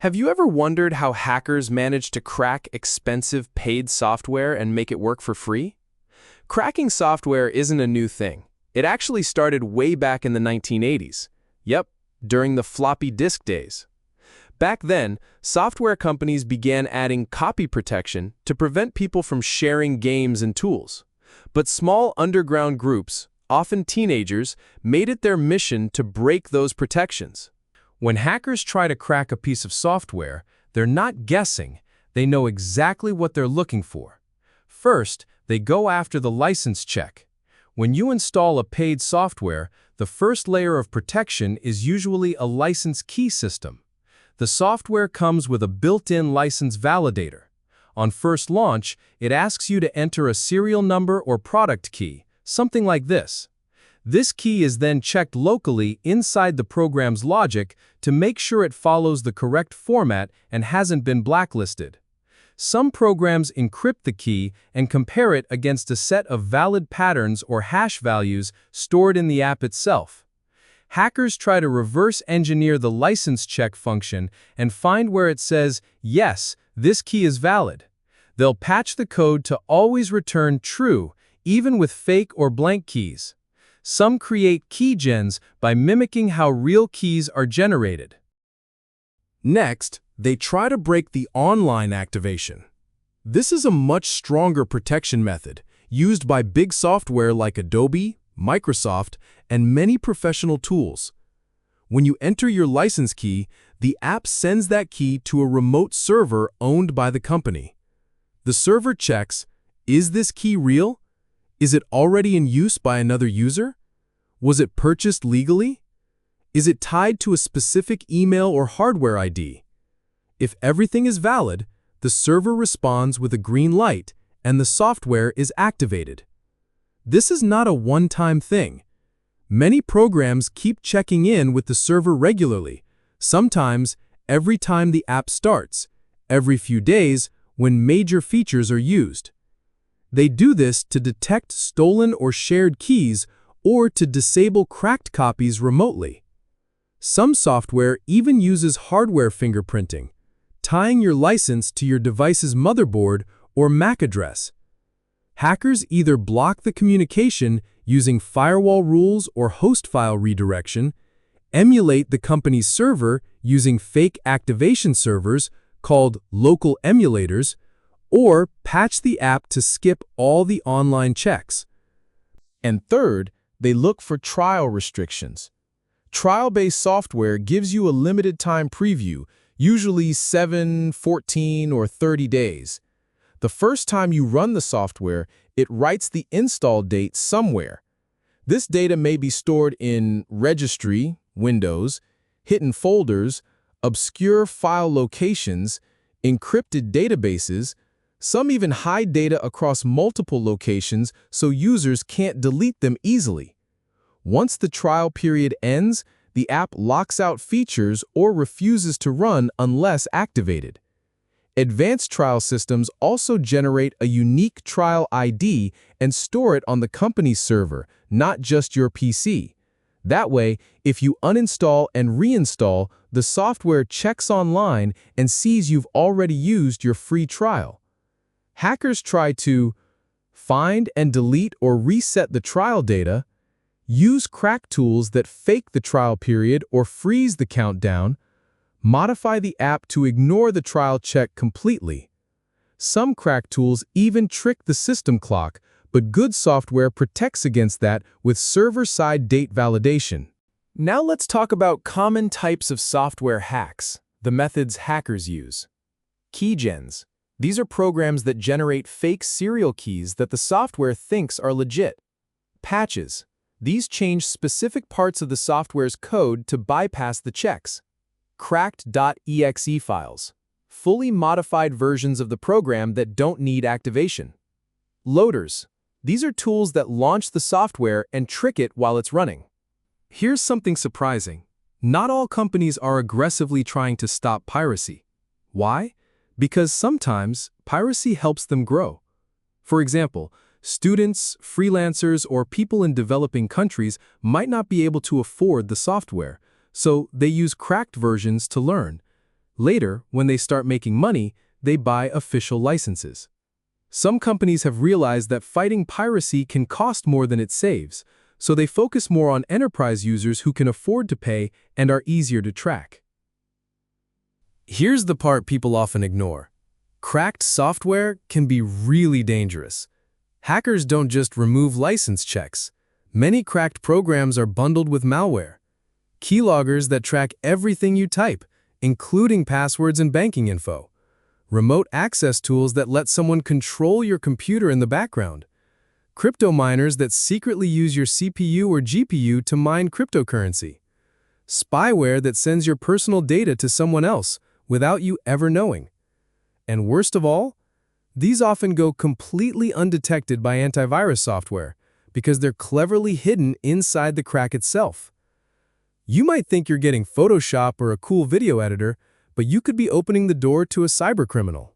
Have you ever wondered how hackers manage to crack expensive paid software and make it work for free? Cracking software isn't a new thing. It actually started way back in the 1980s. Yep, during the floppy disk days. Back then, software companies began adding copy protection to prevent people from sharing games and tools. But small underground groups, often teenagers, made it their mission to break those protections. When hackers try to crack a piece of software, they're not guessing. They know exactly what they're looking for. First, they go after the license check. When you install a paid software, the first layer of protection is usually a license key system. The software comes with a built-in license validator. On first launch, it asks you to enter a serial number or product key, something like this. This key is then checked locally inside the program's logic to make sure it follows the correct format and hasn't been blacklisted. Some programs encrypt the key and compare it against a set of valid patterns or hash values stored in the app itself. Hackers try to reverse engineer the license check function and find where it says, "Yes, this key is valid." They'll patch the code to always return true, even with fake or blank keys. Some create keygens by mimicking how real keys are generated. Next, they try to break the online activation. This is a much stronger protection method, used by big software like Adobe, Microsoft, and many professional tools. When you enter your license key, the app sends that key to a remote server owned by the company. The server checks, is this key real? Is it already in use by another user? Was it purchased legally? Is it tied to a specific email or hardware ID? If everything is valid, the server responds with a green light and the software is activated. This is not a one-time thing. Many programs keep checking in with the server regularly, sometimes every time the app starts, every few days when major features are used. They do this to detect stolen or shared keys or to disable cracked copies remotely. Some software even uses hardware fingerprinting, tying your license to your device's motherboard or MAC address. Hackers either block the communication using firewall rules or host file redirection, emulate the company's server using fake activation servers called local emulators, or patch the app to skip all the online checks. And third, they look for trial restrictions. Trial-based software gives you a limited time preview, usually 7, 14, or 30 days. The first time you run the software, it writes the install date somewhere. This data may be stored in registry, Windows, hidden folders, obscure file locations, encrypted databases. Some even hide data across multiple locations so users can't delete them easily. Once the trial period ends, the app locks out features or refuses to run unless activated. Advanced trial systems also generate a unique trial ID and store it on the company's server, not just your PC. That way, if you uninstall and reinstall, the software checks online and sees you've already used your free trial. Hackers try to find and delete or reset the trial data, use crack tools that fake the trial period or freeze the countdown, modify the app to ignore the trial check completely. Some crack tools even trick the system clock, but good software protects against that with server-side date validation. Now let's talk about common types of software hacks, the methods hackers use. Keygens. These are programs that generate fake serial keys that the software thinks are legit. Patches. These change specific parts of the software's code to bypass the checks. Cracked.exe files. Fully modified versions of the program that don't need activation. Loaders. These are tools that launch the software and trick it while it's running. Here's something surprising. Not all companies are aggressively trying to stop piracy. Why? Because sometimes piracy helps them grow. For example, students, freelancers, or people in developing countries might not be able to afford the software, so they use cracked versions to learn. Later, when they start making money, they buy official licenses. Some companies have realized that fighting piracy can cost more than it saves, so they focus more on enterprise users who can afford to pay and are easier to track. Here's the part people often ignore. Cracked software can be really dangerous. Hackers don't just remove license checks. Many cracked programs are bundled with malware. Keyloggers that track everything you type, including passwords and banking info. Remote access tools that let someone control your computer in the background. Crypto miners that secretly use your CPU or GPU to mine cryptocurrency. Spyware that sends your personal data to someone else without you ever knowing. And worst of all, these often go completely undetected by antivirus software because they're cleverly hidden inside the crack itself. You might think you're getting Photoshop or a cool video editor, but you could be opening the door to a cybercriminal.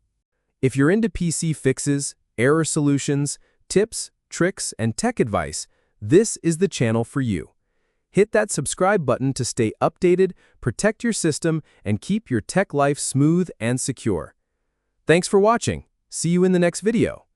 If you're into PC fixes, error solutions, tips, tricks, and tech advice, this is the channel for you. Hit that subscribe button to stay updated, protect your system, and keep your tech life smooth and secure. Thanks for watching. See you in the next video.